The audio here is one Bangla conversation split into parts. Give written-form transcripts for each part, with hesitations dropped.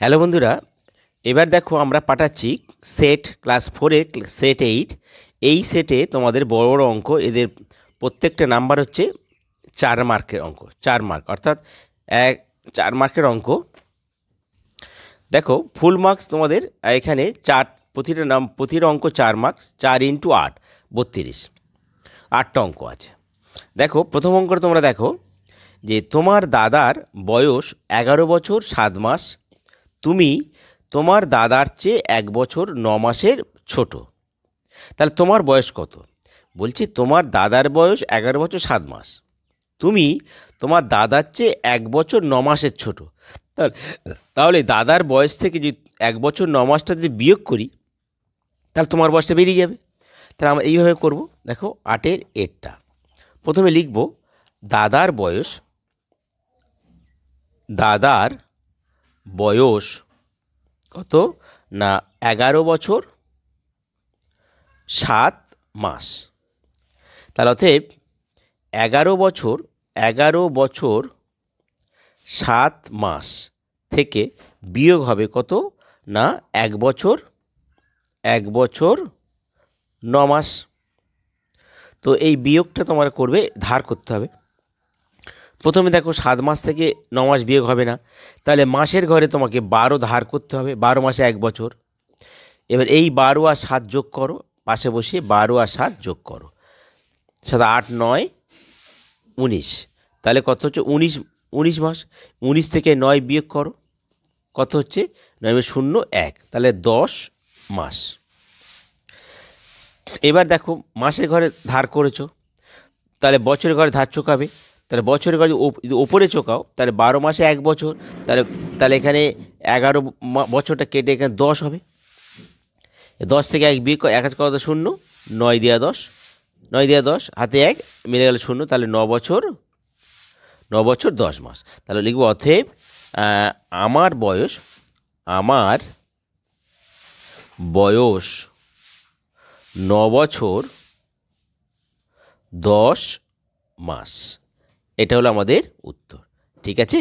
হ্যালো বন্ধুরা, এবার দেখো আমরা পাঠাচ্ছি সেট ক্লাস 4-এ সেট 8। এই সেটে তোমাদের বড় বড় অঙ্ক, এদের প্রত্যেকটা নাম্বার হচ্ছে 4 মার্কের অঙ্ক, 4 মার্ক অর্থাৎ 4 মার্কের অঙ্ক। দেখো ফুল মার্কস তোমাদের এখানে 4, প্রতিটা অঙ্ক 4 মার্কস, 4 × 8 32, 8টা অঙ্ক আছে। দেখো প্রথম অঙ্কটা তোমরা দেখো যে তোমার দাদার বয়স 11 বছর 7 মাস, তুমি তোমার দাদার চেয়ে 1 বছর 9 মাসের ছোট, তাহলে তোমার বয়স কত? বলছি তোমার দাদার বয়স 11 বছর 7 মাস, তুমি তোমার দাদার চেয়ে 1 বছর 9 মাসের ছোট। তাহলে দাদার বয়স থেকে যদি 1 বছর 9 মাসটা যদি বিয়োগ করি, তাহলে তোমার বয়সটা বেরিয়ে যাবে। তাহলে আমরা এইভাবে করব। দেখো 8-এর এরটা প্রথমে লিখব, দাদার বয়স কত না 11 বছর 7 মাস। তাহলে অতএব 11 বছর 7 মাস থেকে বিয়োগ হবে কত না 1 বছর 9 মাস। তো এই বিয়োগটা তোমার করবে, ধার করতে হবে। প্রথমে দেখো 7 মাস থেকে 9 মাস বিয়োগ হবে না, তাহলে মাসের ঘরে তোমাকে 12 ধার করতে হবে। 12 মাসে 1 বছর। এবার এই 12 আর 7 যোগ করো, পাশে বসিয়ে 12 আর 7 যোগ করো, 7 8 9 19, তাহলে কত হচ্ছে 19 মাস। 19 থেকে 9 বিয়োগ করো, কত হচ্ছে 9 0 1, তাহলে 10 মাস। এবার দেখো মাসের ঘরে ধার করেছো, তাহলে বছরের ঘরে ধার চোকাবে। তাহলে বছরের ঘরে যদি ওপরে চোকাও, তাহলে 12 মাসে 1 বছর, তাহলে এখানে 11 বছরটা কেটে এখানে 10 হবে। 10 থেকে 1 বিয়োগ 1 কত 0, 9 দিয়া 10, 9 দিয়া 10, হাতে 1 মিলে গেল 0, তাহলে 9 বছর 10 মাস। তাহলে লিখব অতএব আমার বয়স 9 বছর 10 মাস। এটা হলো আমাদের উত্তর। ঠিক আছে,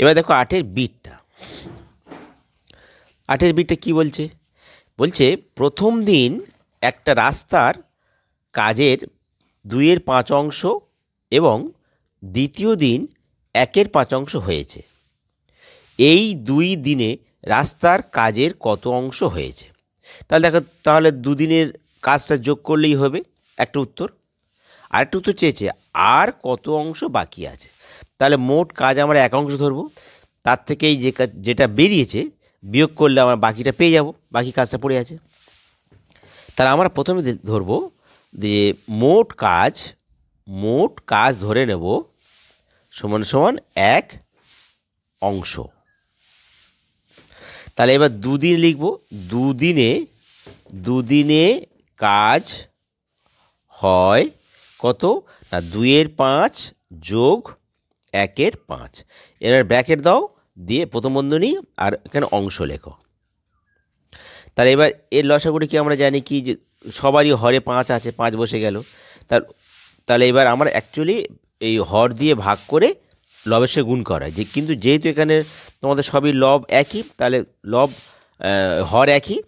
এবার দেখো 8-এর বিটটা। 8-এর বিটটা কী বলছে? বলছে প্রথম দিন একটা রাস্তার কাজের 2-এর 5 অংশ এবং দ্বিতীয় দিন 1-এর 5 অংশ হয়েছে। এই 2 দিনে রাস্তার কাজের কত অংশ হয়েছে? তাহলে দেখো, তাহলে 2 দিনের কাজটা যোগ করলেই হবে একটা উত্তর। আরেকটা উত্তর চেয়েছে আর কত অংশ বাকি আছে। তাহলে মোট কাজ আমরা 1 অংশ ধরবো, তার থেকেই যেটা বেরিয়েছে বিয়োগ করলে আমরা বাকিটা পেয়ে যাব, বাকি কাজটা পড়ে আছে। তাহলে আমরা প্রথমে ধরবো যে মোট কাজ ধরে নেব সমান সমান 1 অংশ। তাহলে এবার 2 দিন লিখব, 2 দিনে কাজ হয় কত না 2-এর 5 যোগ 1-এর 5। এবার ব্র্যাকেট দাও, দিয়ে প্রথম বন্ধনী আর এখানে অংশ লেখো। তাহলে এবার এর লসাগুটি কি আমরা জানি কি, যে সবারই হরে 5 আছে, 5 বসে গেল। তাহলে এবার আমরা অ্যাকচুয়ালি এই হর দিয়ে ভাগ করে লবের সঙ্গে গুণ করা, যে কিন্তু যেহেতু এখানে তোমাদের সবই লব একই, তাহলে হর একই,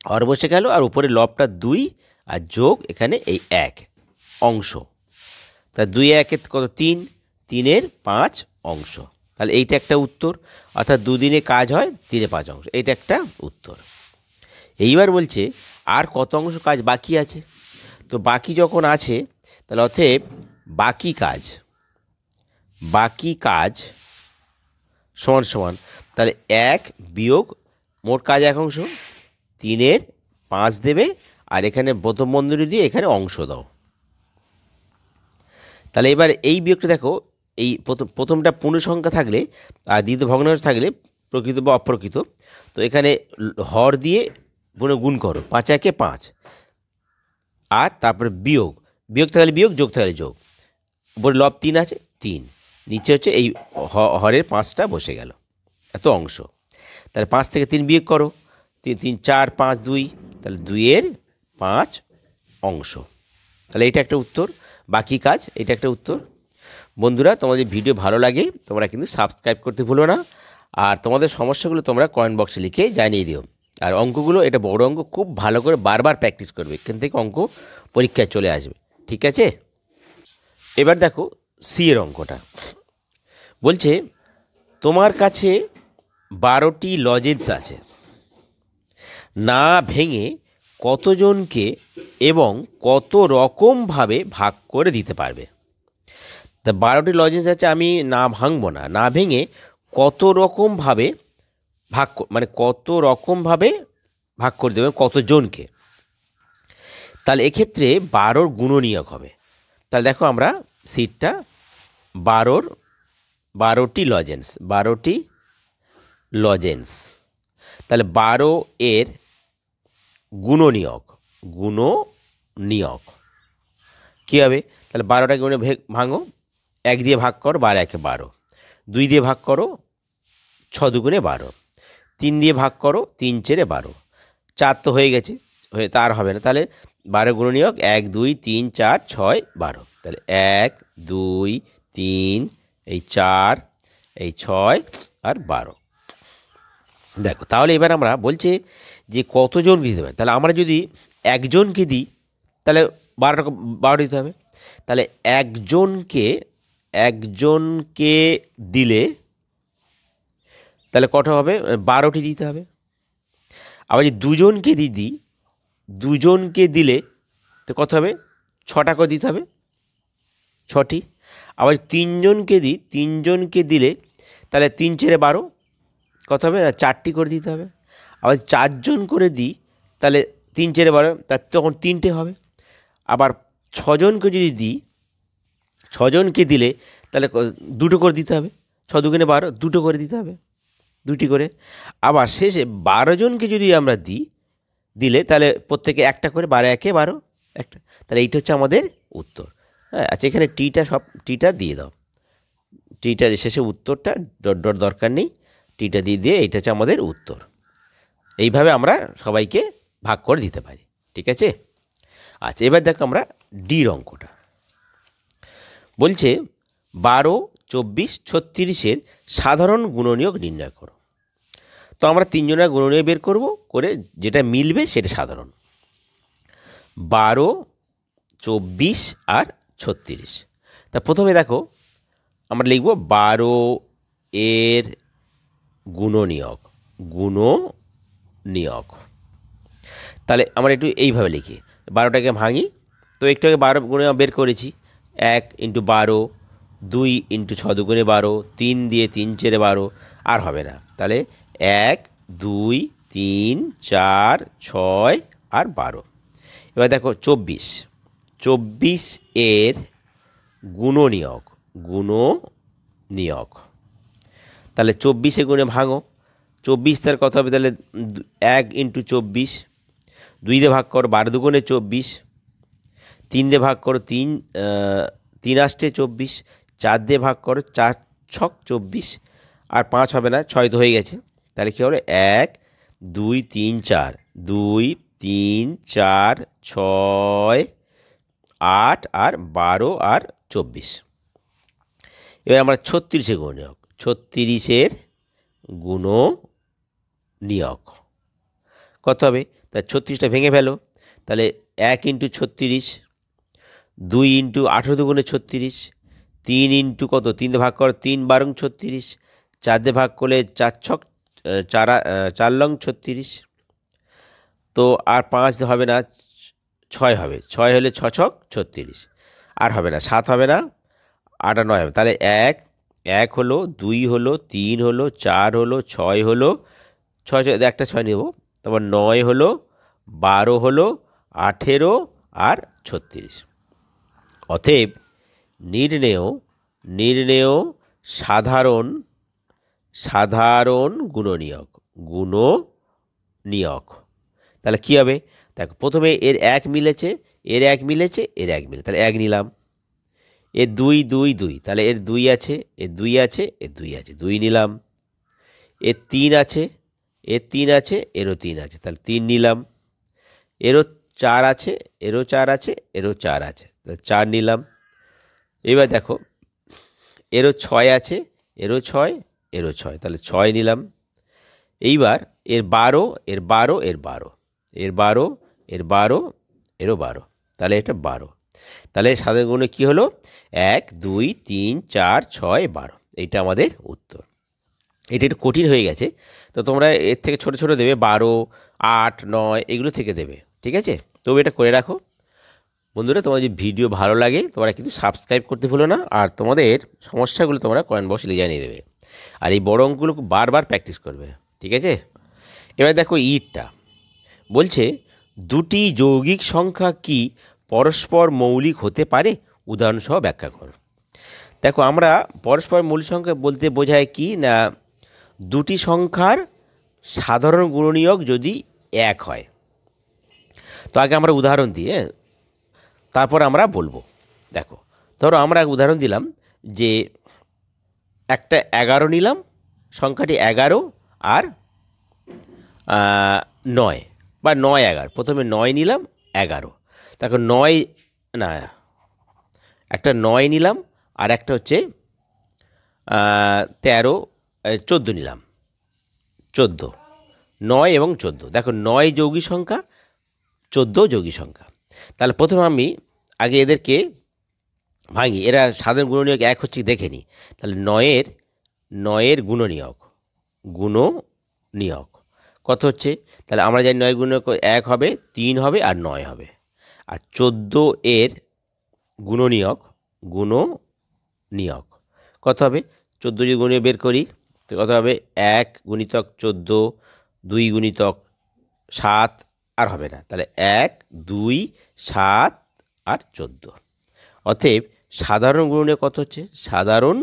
হর বসে গেল, আর উপরে লবটা 2 আর যোগ এখানে এই 1 অংশ। তা 2 1 কত 3, 3-এর 5 অংশ। তাহলে এইটা একটা উত্তর, অর্থাৎ 2 দিনে কাজ হয় 3-এর 5 অংশ, এইটা একটা উত্তর। এইবার বলছে আর কত অংশ কাজ বাকি আছে। তো বাকি যখন আছে, তাহলে অতএব বাকি কাজ সমান সমান, তাহলে 1 বিয়োগ মোট কাজ 1 অংশ, 3-এর 5 দেবে, আর এখানে প্রথম বন্ধনী দিয়ে এখানে অংশ দাও। তাহলে এবার এই বিয়োগটা দেখো, এই প্রথমটা পূর্ণ সংখ্যা থাকলে আর দ্বিতীয় ভগ্নাংশ থাকলে প্রকৃত বা অপ্রকৃত, তো এখানে হর দিয়ে গুণ করো, 5 1 5, আর তারপরে বিয়োগ থাকলে বিয়োগ, যোগ থাকলে যোগ। উপরে লব 3 আছে, 3, নিচে হচ্ছে এই হরের 5টা বসে গেল, এত অংশ। তাহলে 5 থেকে 3 বিয়োগ করো, 3 3 4 5 2, তাহলে 2-এর 5 অংশ। তাহলে এটা একটা উত্তর, বাকি কাজ, এটা একটা উত্তর। বন্ধুরা, তোমাদের ভিডিও ভালো লাগে তোমরা কিন্তু সাবস্ক্রাইব করতে ভুলো না, আর তোমাদের সমস্যাগুলো তোমরা কমেন্ট বক্সে লিখে জানিয়ে দিও। আর অঙ্কগুলো, এটা বড় অঙ্ক, খুব ভালো করে বারবার প্র্যাকটিস করবে, এখান থেকে অঙ্ক পরীক্ষায় চলে আসবে। ঠিক আছে, এবার দেখো সি এর অঙ্কটা। বলছে তোমার কাছে 12টি লজেন্স আছে, না ভেঙে কতজনকে এবং কত রকমভাবে ভাগ করে দিতে পারবে। তা 12টি লজেন্স আছে, আমি না ভাঙবো না, না ভেঙে কত রকমভাবে মানে কত রকমভাবে ভাগ করে দেবে, কতজনকে। তাহলে এক্ষেত্রে 12র গুণনীয়ক হবে। তাহলে দেখো আমরা সিটটা 12টি লজেন্স, তাহলে 12 এর গুণনীয়ক কী হবে? তাহলে 12টা গুণে ভাঙো, 1 দিয়ে ভাগ করো, 12 একে 12, 2 দিয়ে ভাগ করো, 6 দুগুণে 12, 3 দিয়ে ভাগ করো, 3 চেরে 12, 4 তো হয়ে গেছে, তার হবে না। তাহলে 12 গুণনীয়ক 1 2 3 4 6 12, তাহলে 1 2 3 এই 4 এই 6 আর 12। দেখো তাহলে এবার আমরা বলছে যে কতজনকে দিতে পারে। তাহলে আমরা যদি একজনকে দিই তাহলে 12 দিতে হবে। তাহলে একজনকে দিলে তাহলে কটা হবে? 12টি দিতে হবে। আবার যদি দুজনকে দিলে তো কত হবে? 6টা করে দিতে হবে, 6টি। আবার তিনজনকে দিলে তাহলে 3 চেরে 12, কত হবে? 4টি করে দিতে হবে। আবার 4 জন করে দিই তাহলে 3 চেরে 12, তার তখন 3টে হবে। আবার 6 জনকে যদি দিই, 6 জনকে দিলে তাহলে 2টো করে দিতে হবে, 6 দুগুণে 12, 2টো করে দিতে হবে, 2টি করে। আবার শেষে 12 জনকে যদি আমরা দিলে তাহলে প্রত্যেকে একটা করে, 12 একে 12 একটা। তাহলে এইটা হচ্ছে আমাদের উত্তর। হ্যাঁ, আচ্ছা এখানে টিটা দিয়ে দাও, টিটার শেষে উত্তরটা ডট দরকার নেই, টিটা দিয়ে এইটা হচ্ছে আমাদের উত্তর। এইভাবে আমরা সবাইকে ভাগ করে দিতে পারি। ঠিক আছে, আচ্ছা এবার দেখো আমরা ডির অঙ্কটা। বলছে 12 24 36-এর সাধারণ গুণনীয়ক নির্ণয় করো। তো আমরা 3 জনের গুণনীয়ক বের করব, করে যেটা মিলবে সেটা সাধারণ। 12 24 আর 36। তা প্রথমে দেখো আমরা লিখব 12 এর গুণনীয়ক। তাহলে আমরা একটু এইভাবে লিখি, 12টাকে ভাঙি। তো একটু আগে 12 গুণনীয়ক বের করেছি, 1 × 12, 2 × 6 দুগুণে 12, 3 দিয়ে 3 চেরে 12, আর হবে না। তাহলে 1 2 3 4 6 আর 12। এবার দেখো 24 এর গুণনীয়ক। তাহলে 24-এ গুণে ভাঙো, 24 তার কত হবে? তাহলে 1 × 24, 2 দিয়ে ভাগ করো, 12 দুগুণে 24, 3 দিয়ে ভাগ করো, 3 আসছে 24, 4 দিয়ে ভাগ করো, 4 ছক 24, আর 5 হবে না, 6 তো হয়ে গেছে। তাহলে কী হবে? 1 2 3 4, 2 3 4 6 8 আর 12 আর 24। এবার আমরা 36-এর গুণনীয়ক। 36-এর গুণনীয়ক কত হবে? তা 36টা ভেঙে ফেলো, তাহলে 1 × 36, 2 × 18 দুগুণে 36, 3 × কত? 3 দিয়ে ভাগ করো, 3 12 36, 4 দিয়ে ভাগ করলে 4 ছক 4 লং 36, তো আর 5 হবে না, 6 হবে, 6 হলে 6 ছক 36, আর হবে না, 7 হবে না, 8 আর 9 হবে। তাহলে 1 হলো, 2 হলো, 3 হলো, 4 হলো, 6 হলো, 6 একটা 6 নেব, তারপর 9 হলো, 12 হলো, 18 আর 36। অতএব নির্ণেয় সাধারণ গুণনীয়ক। তাহলে কী হবে? দেখো প্রথমে এর 1 মিলেছে, এর 1 মিলেছে, এর 1 মিলে, তাহলে 1 নিলাম। এর 2 2 2, তাহলে এর 2 আছে, এর 2 আছে, এর 2 আছে, 2 নিলাম। এর 3 আছে, এর 3 আছে, এরও 3 আছে, তাহলে 3 নিলাম। এরও 4 আছে, এরও 4 আছে, এরও 4 আছে, তাহলে 4 নিলাম। এবার দেখো এরও 6 আছে, এরও 6, এরও 6, তাহলে 6 নিলাম। এইবার এর 12, এর 12, এর 12, এর 12, এর 12, এরও 12, তাহলে এটা 12। তাহলে সাধারণ গুণে কী হলো? 1 2 3 4 6 12, এইটা আমাদের উত্তর। এটা একটু কঠিন হয়ে গেছে, তো তোমরা এর থেকে ছোট ছোট দেবে, 12 8 9 এগুলো থেকে দেবে, ঠিক আছে? তবু এটা করে রাখো বন্ধুরা। তোমার যদি ভিডিও ভালো লাগে তোমরা কিন্তু সাবস্ক্রাইব করতে ভুলো না, আর তোমাদের সমস্যাগুলো তোমরা কমেন্ট বক্সে জানিয়ে দেবে, আর এই বড় অঙ্কগুলো বারবার প্র্যাকটিস করবে, ঠিক আছে? এবার দেখো ইটটা বলছে, দুটি যৌগিক সংখ্যা কি পরস্পর মৌলিক হতে পারে? উদাহরণসহ ব্যাখ্যা করো। দেখো আমরা পরস্পর মৌলিক সংখ্যা বলতে বোঝায় কি না, দুটি সংখ্যার সাধারণ গুণনীয়ক যদি এক হয়। তো আগে আমরা উদাহরণ দিয়ে তারপর আমরা বলবো। দেখো ধরো আমরা এক উদাহরণ দিলাম যে একটা 11 নিলাম, সংখ্যাটি 11 আর 9 বা 9 11, প্রথমে 9 নিলাম 11, তারপর 9 না একটা 9 নিলাম আর একটা হচ্ছে 13 14 নিলাম, 14 9 এবং 14। দেখো 9 যৌগিক সংখ্যা, 14 যৌগিক সংখ্যা। তাহলে প্রথমে আমি আগে এদেরকে ভাঙি, এরা সাধারণ গুণনীয়ক এক হচ্ছে দেখে নিই। তাহলে 9-এর গুণনীয়ক কত হচ্ছে? তাহলে আমরা জানি 9 গুণনীয়ক 1 হবে, 3 হবে আর 9 হবে। আর 14-এর গুণনীয়ক কত হবে? 14 যদি গুণনীয়ক বের করি তো কত হবে? 1 গুণিতক 14, 2 গুণিতক 7, আর হবে না, তাহলে 1 2 7 আর 14। অতএব সাধারণ গুণনীয়ক কত হচ্ছে? সাধারণ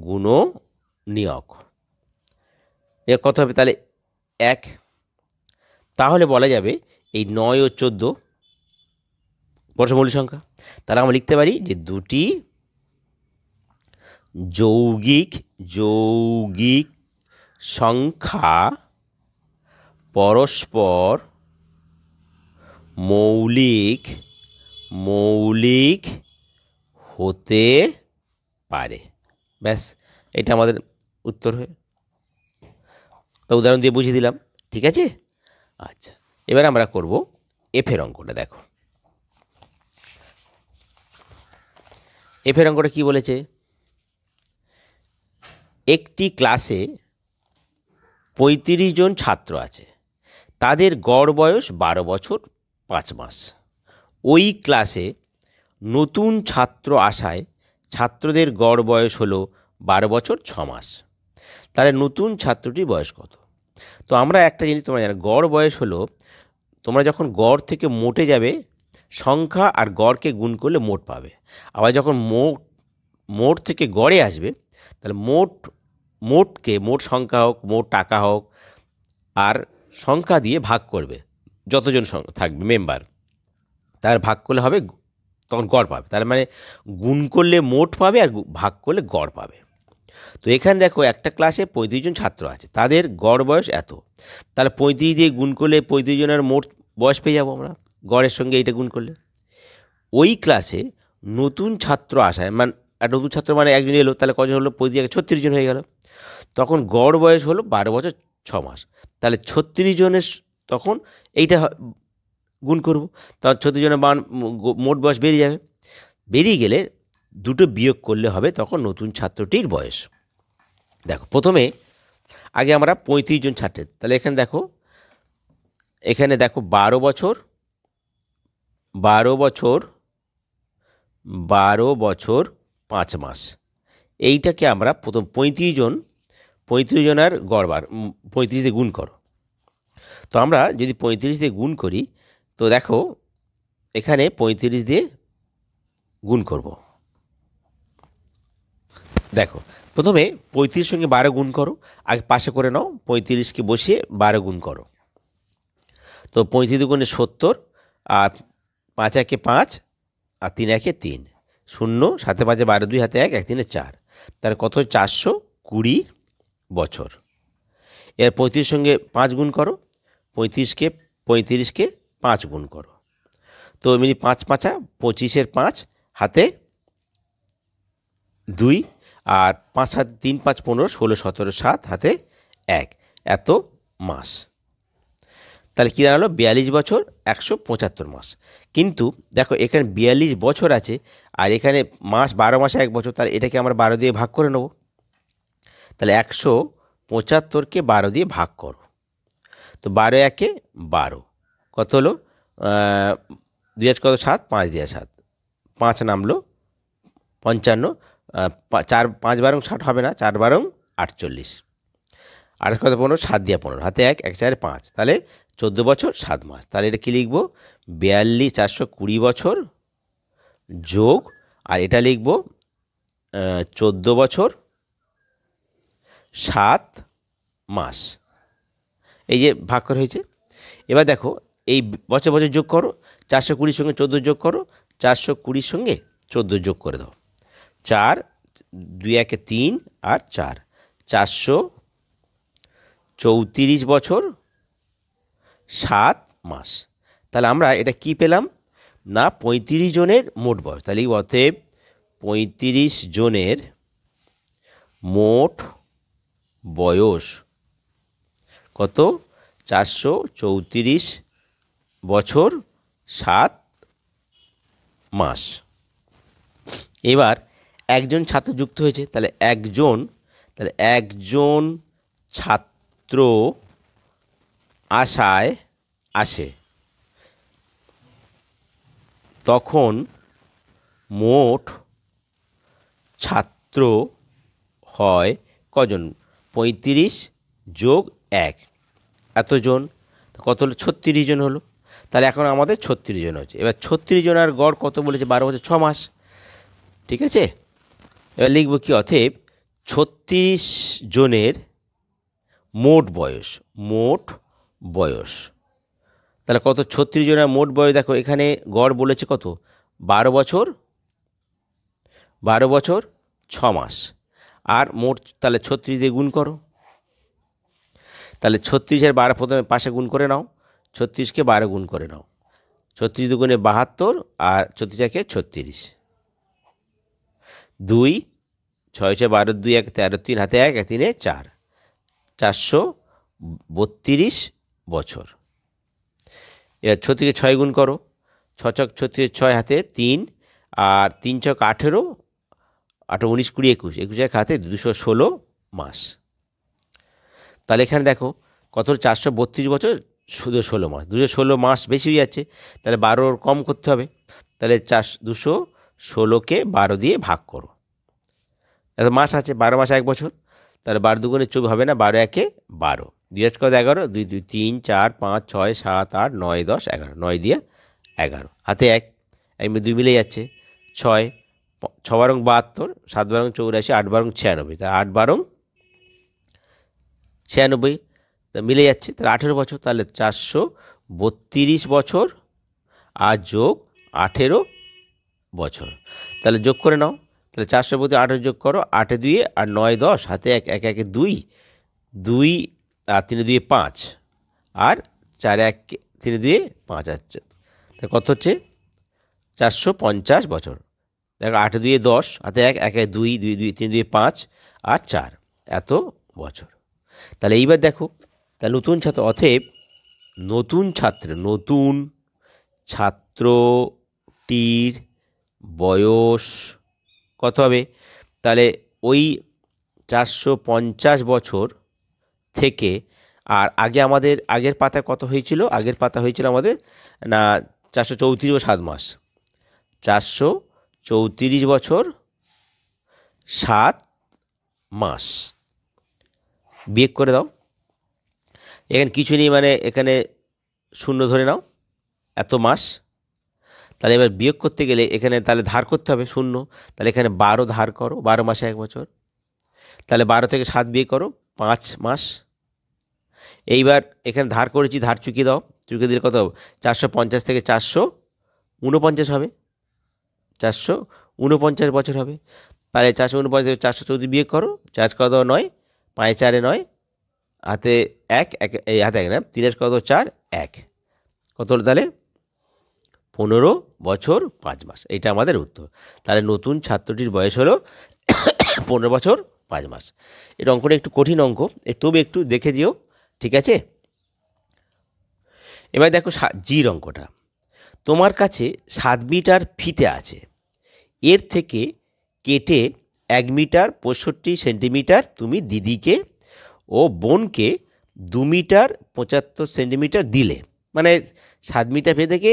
গুণনীয়ক কত হবে? তাহলে 1। তাহলে বলা যাবে এই 9 ও 14 পরস্পর মৌলিক সংখ্যা। তাহলে আমরা লিখতে পারি যে দুটি যৌগিক সংখ্যা পরস্পর মৌলিক হতে পারে। ব্যাস, এটা আমাদের উত্তর হয়ে, তো উদাহরণ দিয়ে বুঝিয়ে দিলাম, ঠিক আছে? আচ্ছা, এবার আমরা করব এফের অঙ্কটা। দেখো এফের অঙ্কটা কি বলেছে? একটি ক্লাসে 35 জন ছাত্র আছে, তাদের গড় বয়স 12 বছর 5 মাস। ওই ক্লাসে নতুন ছাত্র আসায় ছাত্রদের গড় বয়স হলো 12 বছর 6 মাস। তাহলে নতুন ছাত্রটির বয়স কত? তো আমরা একটা জিনিস তোমরা জানো, গড় বয়স হলো, তোমরা যখন গড় থেকে মোটে যাবে সংখ্যা আর গড়কে গুণ করলে মোট পাবে। আবার যখন মোট থেকে গড়ে আসবে তাহলে মোট সংখ্যা হোক, মোট টাকা হোক, আর সংখ্যা দিয়ে ভাগ করবে, যতজন থাকবে মেম্বার তার ভাগ করলে হবে, তখন গড় পাবে। তার মানে গুণ করলে মোট পাবে আর ভাগ করলে গড় পাবে। তো এখানে দেখো একটা ক্লাসে 35 জন ছাত্র আছে, তাদের গড় বয়স এত, তাহলে 35 দিয়ে গুণ করলে 35 জনের মোট বয়স পেয়ে যাবো আমরা গড়ের সঙ্গে এইটা গুণ করলে। ওই ক্লাসে নতুন ছাত্র আসায়, মানে নতুন ছাত্র মানে একজন এলো, তাহলে কজন হলো? 35 36 জন হয়ে গেল। তখন গড় বয়স হলো 12 বছর 6 মাস। তাহলে 36 জনের তখন এইটা গুণ করব, তাহলে 36 জনের মোট বয়স বেরিয়ে যাবে। বেরিয়ে গেলে দুটো বিয়োগ করলে হবে তখন নতুন ছাত্রটির বয়স। দেখো প্রথমে আগে আমরা 35 জন ছাত্রের, তাহলে এখানে দেখো 12 বছর 5 মাস। এইটাকে আমরা প্রথম 35 জনের গড়বার 35 দিয়ে গুণ করো। তো আমরা যদি 35 দিয়ে গুণ করি তো দেখো এখানে 35 দিয়ে গুণ করব। দেখো প্রথমে 35 সঙ্গে 12 গুণ করো, আগে পাশে করে নাও, 35কে বসিয়ে 12 গুণ করো। তো 35 গুণে 70, আর 5 একে 5 আর 3 একে 3, 0 7 5 12 2 হাতে 1 1 3 4, তার কত? 420 বছর। এর 35 সঙ্গে 5 গুণ করো, 35কে 5 গুণ করো, তো এমনি 5 5 25-এর 5 হাতে 2 আর 5 হাতে 3 5 15 16 17 7 হাতে 1 এত মাস। তাহলে কী দাঁড়ালো 42 বছর 175 মাস। কিন্তু দেখো এখানে 42 বছর আছে আর এখানে মাস 12 মাসে 1 বছর, তাহলে এটাকে আমরা 12 দিয়ে ভাগ করে নেব। তাহলে 175কে 12 দিয়ে ভাগ করো, তো 12 একে 12 কত হলো 2 কত 7 5 দিয়ে 7 5 নামলো 55, 4 5 12 60 হবে না, 4 12 48, 28 কত 15 7 দিয়ে 15 হাতে 1 1 4 5, তাহলে 14 বছর 7 মাস। তাহলে এটা কী লিখব 42 420 বছর যোগ আর এটা লিখব 14 বছর 7 মাস। এই যে ভাগ করে হয়েছে। এবার দেখো এই বছর বছর যোগ করো, 420 সঙ্গে 14 যোগ করো, 420 সঙ্গে 14 যোগ করে দাও, 4 2 1 3 আর 4 434 বছর 7 মাস। তাহলে আমরা এটা কি পেলাম না 35 জনের মোট বয়স। তাহলে অতএব 35 জনের মোট বয়স কত 434 বছর 7 মাস। এবার একজন ছাত্র যুক্ত হয়েছে, তাহলে একজন ছাত্র আশায় আসে, তখন মোট ছাত্র হয় কজন 35 যোগ 1 এতজন, কত হলো 36 জন হলো। তাহলে এখন আমাদের 36 জন হচ্ছে। এবার 36 জনের গড় কত বলেছে 12 বছর 6 মাস, ঠিক আছে। এবার লিখব কি অতএব 36 জনের মোট বয়স তাহলে কত 36 জনের মোট বয়স। দেখো এখানে গড় বলেছে কত 12 বছর 6 মাস আর মোট, তাহলে 36 দিয়ে গুণ করো, তাহলে 36 আর 12 প্রথমে পাশে গুণ করে নাও, 36কে 12 গুণ করে নাও, 36 দুগুণে 72 আর 36 একে 36, 2 6 6 12 2 1 13 3 হাতে 1 3 4 432 বছর। এবার 36কে 6 গুণ করো, 6 ছক 36 6 হাতে 3 আর 3 ছক 18 18 19 20 21 21 এক হাতে 216 মাস। তাহলে এখানে দেখো কত 432 বছর শুধু 16 মাস, 216 মাস বেশি হয়ে যাচ্ছে, তাহলে 12 কম করতে হবে। তাহলে 216কে 12 দিয়ে ভাগ করো, এত মাস আছে 12 মাস 1 বছর, তাহলে 12 দুগুণে 24 হবে না, 12 একে 12, 2 কত 11 2 2 3 4 5 6 7 8 9 10 11, 9 দিয়ে 11 হাতে 1 2 মিলে যাচ্ছে 6 6 বারং 72 7 বারং 84 8 বারং 96, তা 8 বারং 96 তা মিলে যাচ্ছে, তাহলে 18 বছর, তাহলে 432 বছর আর যোগ 18 বছর। তাহলে যোগ করে নাও, তাহলে 432 যোগ করো, 8 2 আর 9 10 হাতে 1 1 1 2 2 আর 3 2 5 আর 4 1 3 2 5 আছে, তাহলে কত হচ্ছে 450 বছর। দেখো 8 2 10 হাতে 1 1 2 2 2 3 2 5 আর 4 এত বছর। তাহলে এইবার দেখো তাহলে নতুন ছাত্র, অতএব নতুন ছাত্রটির বয়স কত হবে, তাহলে ওই 450 বছর থেকে, আর আগে আমাদের আগের পাতা কত হয়েছিল, আগের পাতা হয়েছিল আমাদের না 434 ও 7 মাস, 434 বছর 7 মাস বিয়োগ করে দাও। এখানে কিছু নেই মানে এখানে শূন্য ধরে নাও, এত মাস। তাহলে এবার বিয়োগ করতে গেলে এখানে তাহলে ধার করতে হবে শূন্য, তাহলে এখানে 12 ধার করো, 12 মাসে 1 বছর, তাহলে 12 থেকে 7 বিয়োগ করো 5 মাস। এইবার এখানে ধার করেছি, ধার চুকিয়ে দাও, চুকিয়ে দিলে কত 450 থেকে 449 হবে, 449 বছর হবে। তাহলে 449 থেকে 414 বিয়োগ করো, 4 কত 9 5 4 9 হাতে 1 এই হাতে 1 না 3 কত 4 1 কত হলো, তাহলে 15 বছর 5 মাস। এইটা আমাদের উত্তর। তাহলে নতুন ছাত্রটির বয়স হলো 15 বছর 5 মাস। এটা অঙ্কটা একটু কঠিন অঙ্ক, তবু একটু দেখে দিও, ঠিক আছে। এবার দেখো জির অঙ্কটা। তোমার কাছে 7 মিটার ফিতে আছে, এর থেকে কেটে 1 মিটার 65 সেন্টিমিটার তুমি দিদিকে ও বোনকে 2 মিটার 75 সেন্টিমিটার দিলে। মানে 7 মিটার ফিতে থেকে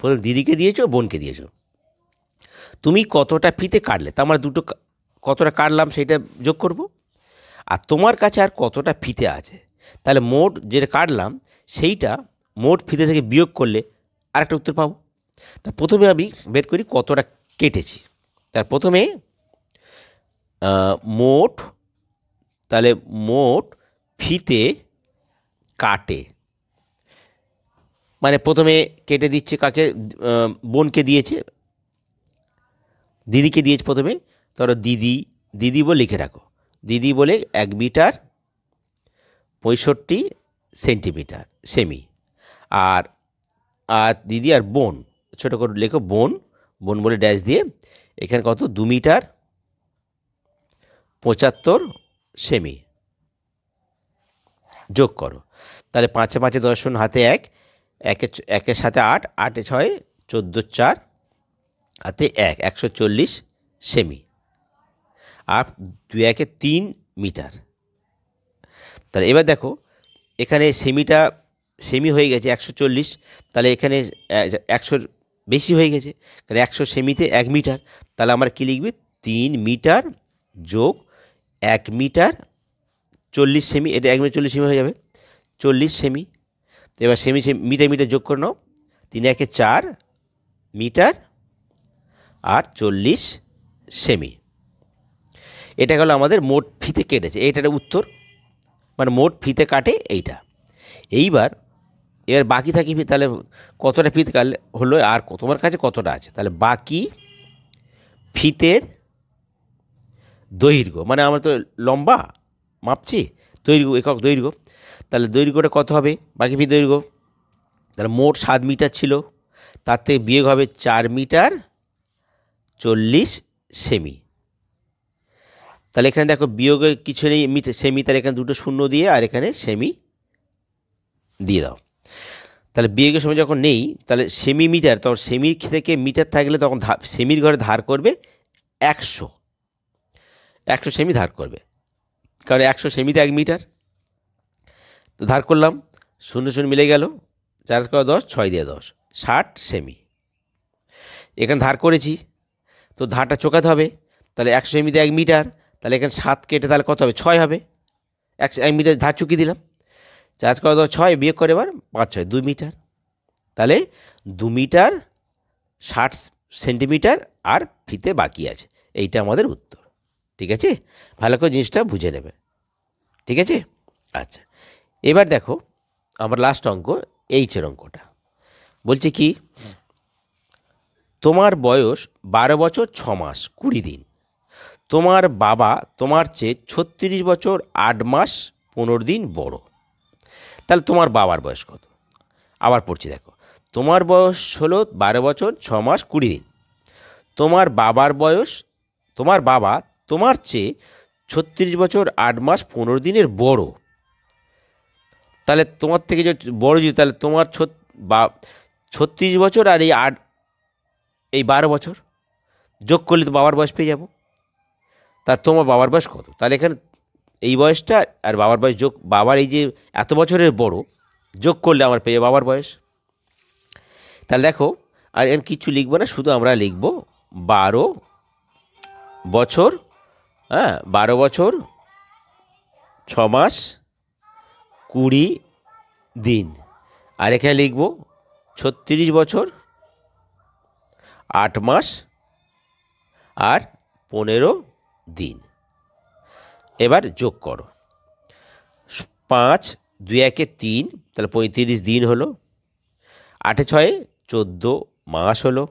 প্রথম দিদিকে দিয়েছো, বোনকে দিয়েছো। তুমি কতটা ফিতে কাটলে, তা আমরা দুটো কতটা কাটলাম সেটা যোগ করব। আর তোমার কাছে আর কতটা ফিতে আছে, তাহলে মোট যেটা কাটলাম সেইটা মোট ফিতে থেকে বিয়োগ করলে আরেকটা উত্তর পাবো। তা প্রথমে আমি বের করি কতটা কেটেছি। তার প্রথমে মোট, তাহলে মোট ফিতে কাটে, মানে প্রথমে কেটে দিচ্ছে কাকে, বোনকে দিয়েছে, দিদিকে দিয়েছে প্রথমে। ধরো দিদি বলে লিখে রাখো, দিদি বলে 1 মিটার 65 সেন্টিমিটার সেমি। আর দিদি আর বোন ছোটো করে লেখো, বোন বলে ড্যাশ দিয়ে এখানে কত 2 মিটার 75 সেমি যোগ করো। তাহলে 5 5 10 হাতে 1, একের সাথে 8, 8 6 14 4 হাতে 1, 140 সেমি। আর 2 1 3 মিটার। তাহলে এবার দেখো এখানে সেমি হয়ে গেছে 140, তাহলে এখানে 100 বেশি হয়ে গেছে, তাহলে 100 সেমিতে 1 মিটার। তাহলে আমরা কী লিখবে, 3 মিটার যোগ 1 মিটার 40 সেমি, এটা 1 মিটার 40 সেমি হয়ে যাবে, 40 সেমি। তো এবার মিটার যোগ করে নাও, 3 1 4 মিটার আর 40 সেমি। এটা গেল আমাদের মোট ফিতে কেটেছে, এইটার উত্তর, মানে মোট ফিতে কাটে এইটা। এবার বাকি থাকি, তাহলে কতটা ফিতে কাটলে হলো, আর তোমার কাছে কতটা আছে, তাহলে বাকি ফিতের দৈর্ঘ্য, মানে আমরা তো লম্বা মাপছি, দৈর্ঘ্য একক দৈর্ঘ্য, তাহলে দৈর্ঘ্যটা কত হবে, বাকি ফিতে দৈর্ঘ্য। তাহলে মোট 7 মিটার ছিল, তার থেকে বিয়োগ হবে 4 মিটার 40 সেমি। তাহলে এখানে দেখো বিয়োগে কিছু নেই, সেমি, তাহলে এখানে দুটো শূন্য দিয়ে আর এখানে সেমি দিয়ে দাও। তাহলে বিয়োগের সময় যখন নেই, তাহলে সেমি মিটার, তখন সেমির থেকে মিটার থাকলে তখন সেমির ঘরে ধার করবে 100 সেমি ধার করবে, কারণ 100 সেমিতে 1 মিটার। তো ধার করলাম, 0 0 মিলে গেল, 4 করে 10, 6 দিয়ে 10, 60 সেমি এখানে ধার করেছি। তো ধারটা চোকাতে হবে, তাহলে 100 সেমিতে 1 মিটার, তাহলে এখানে 7 কেটে তাহলে কত হবে, 6 হবে, 1 মিটার ধার চুকিয়ে দিলাম, 4 করে 10, 6 বিয়োগ করে এবার 5 6 2 মিটার। তাহলে 2 মিটার 60 সেন্টিমিটার আর ফিতে বাকি আছে, এইটা আমাদের উত্তর। ঠিক আছে, ভালো করে জিনিসটা বুঝে নেবে, ঠিক আছে। আচ্ছা, এবার দেখো আমার লাস্ট অঙ্ক, এইচের অঙ্কটা বলছে কি, তোমার বয়স 12 বছর 6 মাস 20 দিন, তোমার বাবা তোমার চেয়ে 36 বছর 8 মাস 15 দিন বড়। তাহলে তোমার বাবার বয়স কত? আবার পড়ছি দেখো, তোমার বয়স হলো 12 বছর 6 মাস 20 দিন, তোমার বাবা তোমার চেয়ে 36 বছর 8 মাস 15 দিনের বড়। তাহলে তোমার থেকে যে বড় যদি, তাহলে তোমার 36 বছর আর এই 12 বছর যোগ করলে তো বাবার বয়স পেয়ে যাব। তা তোমার বাবার বয়স কত? তাহলে এখানে এই বয়সটা আর বাবার বয়স যোগ, বাবার এই যে এত বছরের বড় যোগ করলে আমার পেয়ে যাবো বাবার বয়স। তাহলে দেখো আর এখানে কিছু লিখবো না, শুধু আমরা লিখব 12 বছর, 12 বছর 6 মাস 20 দিন, আর এখানে লিখব 36 বছর 8 মাস আর 15 দিন। এবার যোগ করো, 5 2 1 3, তাহলে 35 দিন হলো, 8 6 14 মাস হলো,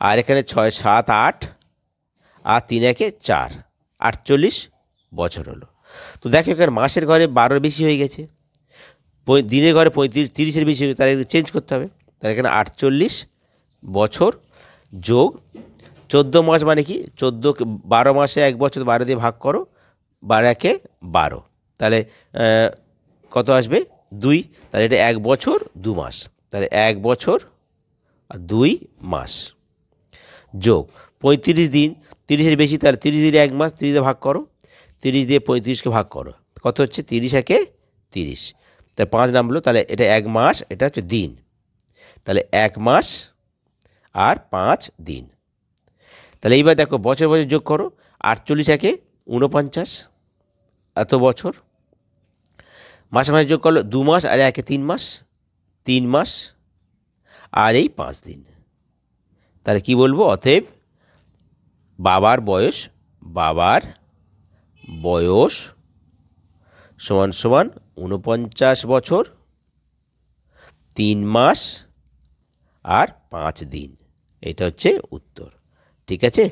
আর এখানে 6 7 8 আর 3 1 4 48 বছর হলো। তো দেখো এখানে মাসের ঘরে 12 বেশি হয়ে গেছে, দিনের ঘরে 35 30-এর বেশি হয়ে গেছে, তাহলে চেঞ্জ করতে হবে। তাহলে এখানে 48 বছর যোগ 14 মাস মানে কি 12 মাসে 1 বছর 12 দিয়ে ভাগ করো, 12 একে 12, তাহলে কত আসবে 2, তাহলে এটা 1 বছর 2 মাস, তাহলে 1 বছর আর 2 মাস যোগ 35 দিন, 30-এর বেশি, তাহলে 30 দিয়ে 1 মাস, 30 দিয়ে ভাগ করো, 30 দিয়ে 35কে ভাগ করো, কত হচ্ছে 30 একে 30, তাহলে 5 নামলো, তাহলে এটা 1 মাস, এটা হচ্ছে দিন, তাহলে 1 মাস আর 5 দিন। তাহলে এইবার দেখো বছর বছর যোগ করো, 48 একে 49, এত বছর, মাসে মাসে যোগ করলো 2 মাস আর 1 3 মাস, 3 মাস আর এই 5 দিন। তাহলে কি বলবো, অতএব বাবার বয়স সমান সমান 49 বছর 3 মাস আর 5 দিন। এটা হচ্ছে উত্তর। ঠিক আছে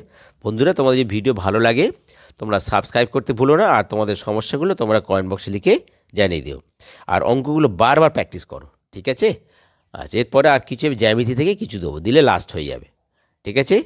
বন্ধুরা, তোমাদের যদি ভিডিও ভালো লাগে তোমরা সাবস্ক্রাইব করতে ভুলো না, আর তোমাদের সমস্যাগুলো তোমরা কমেন্ট বক্সে লিখে জানিয়ে দিও, আর অঙ্কগুলো বারবার প্র্যাকটিস করো। ঠিক আছে, আচ্ছা এরপরে আর কিছু জ্যামিতি থেকে কিছু দেবো, দিলে লাস্ট হয়ে যাবে। ঠিক আছে।